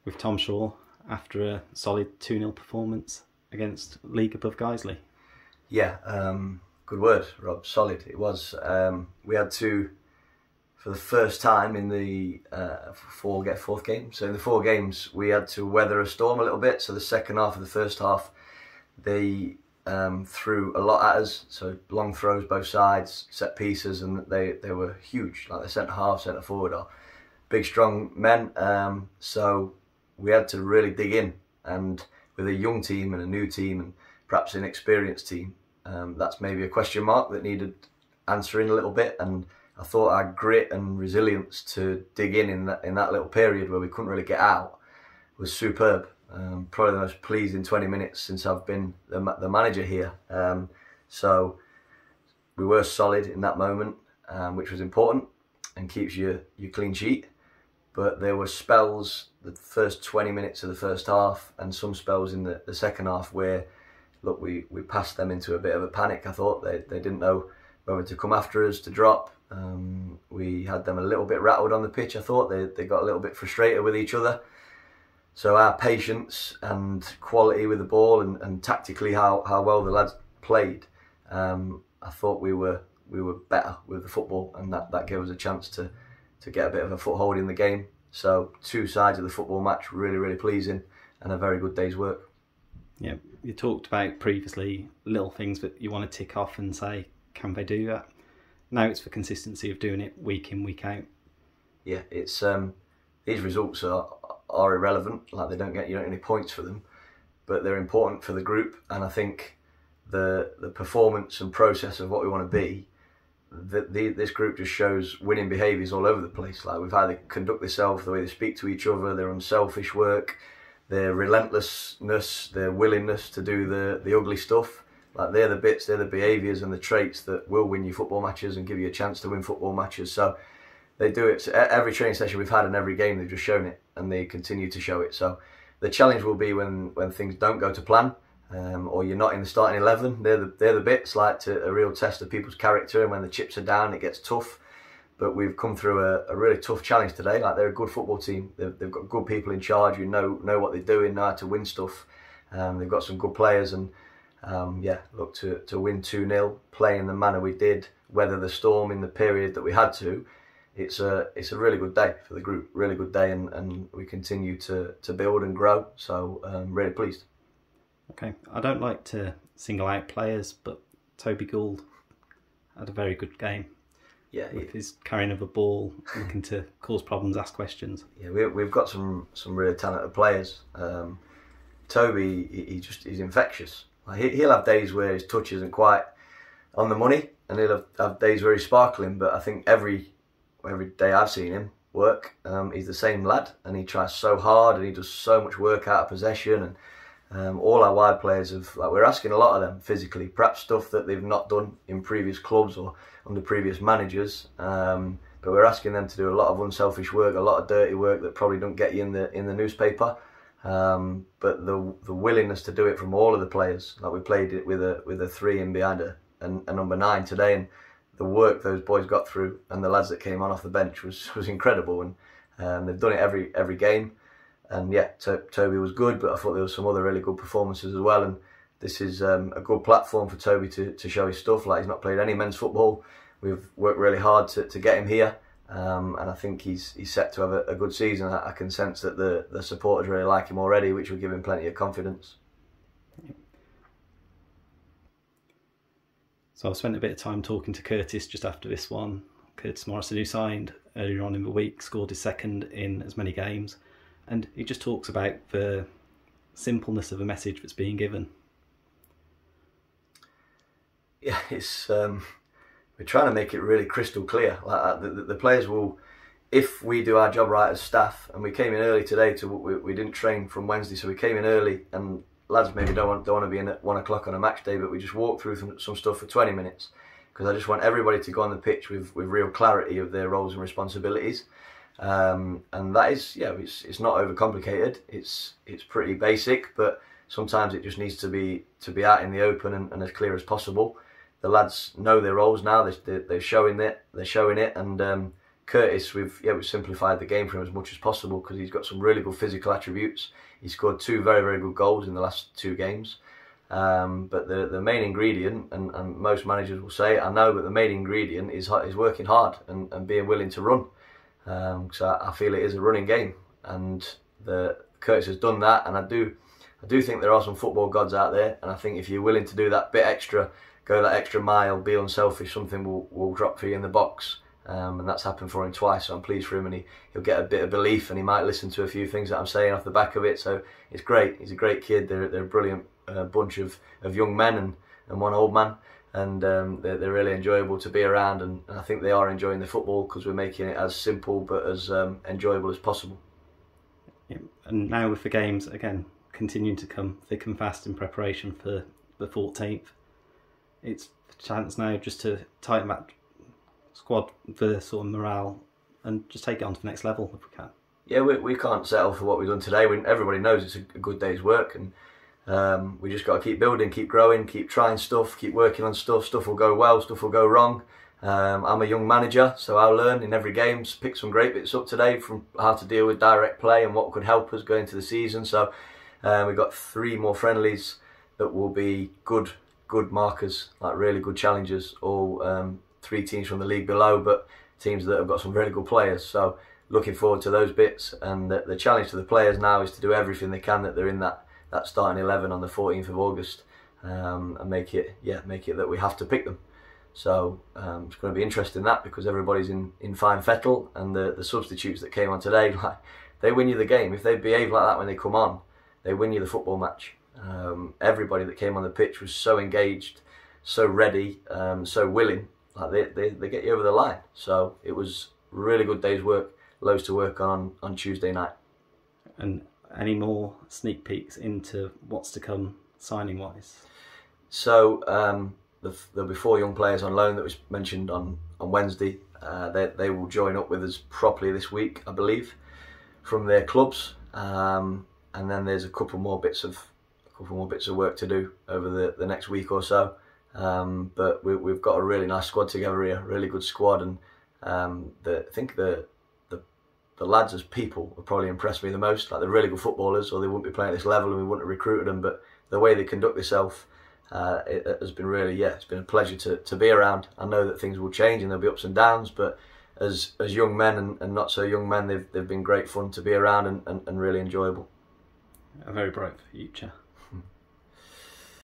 with Tom Shaw after a solid 2-0 performance against League above Guiseley. Yeah, good word, Rob. Solid. It was. We had to, for the first time in the fourth game. So in the 4 games, we had to weather a storm a little bit. So the second half of the first half, they threw a lot at us. So long throws both sides, set pieces, and they were huge. Like the centre half, centre forward are big, strong men. So we had to really dig in, and with a young team and a new team and perhaps an inexperienced team, that's maybe a question mark that needed answering a little bit. And I thought our grit and resilience to dig in that little period where we couldn't really get out was superb. Probably the most pleasing 20 minutes since I've been the manager here. So we were solid in that moment, which was important and keeps you clean sheet. But there were spells, the first 20 minutes of the first half and some spells in the second half where, look, we passed them into a bit of a panic. I thought they didn't know whether to come after us, to drop. We had them a little bit rattled on the pitch. I thought they got a little bit frustrated with each other. So our patience and quality with the ball and tactically how well the lads played, I thought we were better with the football, and that gave us a chance to get a bit of a foothold in the game. So 2 sides of the football match, really, really pleasing, and a very good day's work. Yeah, you talked about previously little things that you want to tick off and say, can they do that? Now it's the consistency of doing it week in, week out. Yeah, it's these results are irrelevant. Like you don't get any points for them, but they're important for the group. And I think the performance and process of what we want to be, this group just shows winning behaviours all over the place. Like we've how they conduct themselves, the way they speak to each other, their unselfish work, their relentlessness, their willingness to do the ugly stuff. Like they're the behaviours and the traits that will win you football matches and give you a chance to win football matches. So they do it. So every training session we've had and every game they've just shown it, and they continue to show it. So the challenge will be when things don't go to plan, or you're not in the starting 11. They're the bits like to a real test of people's character, and when the chips are down, it gets tough. But we've come through a really tough challenge today. Like they're a good football team. They've got good people in charge who know what they're doing, know how to win stuff. They've got some good players, and yeah, look to win 2-0, play in the manner we did, weather the storm in the period that we had to. It's a really good day for the group, really good day, and we continue to build and grow. So really pleased. Okay, I don't like to single out players, but Toby Gould had a very good game. Yeah, with his carrying of a ball, looking to cause problems, ask questions. Yeah, we've got some really talented players. Toby, he's infectious. Like he'll have days where his touch isn't quite on the money, and he'll have days where he's sparkling. But I think every day I've seen him work, he's the same lad, and he tries so hard, and he does so much work out of possession. And all our wide players we're asking a lot of them physically, perhaps stuff that they've not done in previous clubs or under previous managers. But we're asking them to do a lot of unselfish work, a lot of dirty work that probably don't get you in the newspaper. But the willingness to do it from all of the players, like we played it with a 3 in behind a number 9 today, and the work those boys got through and the lads that came on off the bench was incredible. And they've done it every game. And yeah, Toby was good, but I thought there was some other really good performances as well. And this is a good platform for Toby to show his stuff. Like he's not played any men's football. We've worked really hard to get him here. And I think he's set to have a good season. I can sense that the supporters really like him already, which will give him plenty of confidence. So I spent a bit of time talking to Curtis just after this one. Curtis Morrison, who signed earlier on in the week, scored his 2nd in as many games. And he just talks about the simpleness of a message that's being given. Yeah, it's we're trying to make it really crystal clear. Like the players will, if we do our job right as staff, and we came in early today we didn't train from Wednesday, so we came in early, and lads maybe don't want to be in at 1 o'clock on a match day, but we just walked through some stuff for 20 minutes because I just want everybody to go on the pitch with real clarity of their roles and responsibilities. And that is, yeah, it's not overcomplicated. It's pretty basic, but sometimes it just needs to be out in the open and as clear as possible. The lads know their roles now. They're showing it. And Curtis, we've simplified the game for him as much as possible because he's got some really good physical attributes. He scored 2 very, very good goals in the last 2 games. But the main ingredient, and most managers will say, I know, but the main ingredient is working hard and being willing to run. So I feel it is a running game, and Curtis has done that. And I do think there are some football gods out there, and I think if you're willing to do that bit extra, go that extra mile, be unselfish, something will drop for you in the box. And that's happened for him twice, so I'm pleased for him, and he'll get a bit of belief, and he might listen to a few things that I'm saying off the back of it. So it's great. He's a great kid. They're a brilliant bunch of young men and one old man, and they're really enjoyable to be around, and I think they are enjoying the football because we're making it as simple but as enjoyable as possible. Yeah. And now with the games again continuing to come thick and fast in preparation for the 14th, it's a chance now just to tighten that squad for sort of morale and just take it on to the next level if we can. Yeah, we can't settle for what we've done today. Everybody knows it's a good day's work, and we just got to keep building, keep growing, keep trying stuff, keep working on stuff. Stuff will go well, stuff will go wrong. I'm a young manager, so I'll learn in every game. Pick some great bits up today from how to deal with direct play and what could help us go into the season. So we've got 3 more friendlies that will be good markers, like really good challenges. All 3 teams from the league below, but teams that have got some really good players. So looking forward to those bits, and the challenge to the players now is to do everything they can that they're in that starting 11 on the 14th of August, and make it that we have to pick them. So it's going to be interesting that, because everybody's in fine fettle, and the substitutes that came on today, like, they win you the game. If they behave like that when they come on, they win you the football match. Everybody that came on the pitch was so engaged, so ready, so willing. Like they get you over the line. So it was a really good day's work, loads to work on Tuesday night. And any more sneak peeks into what's to come signing wise? So there'll be 4 young players on loan that was mentioned on Wednesday. They will join up with us properly this week, I believe, from their clubs. And then there's a couple more bits of work to do over the next week or so. But we've got a really nice squad together here, really good squad, and I think the lads as people have probably impressed me the most. Like, they're really good footballers, or they wouldn't be playing at this level and we wouldn't have recruited them. But the way they conduct themselves, it has been really, it's been a pleasure to be around. I know that things will change and there'll be ups and downs, but as young men and not so young men, they've been great fun to be around and really enjoyable. A very bright future.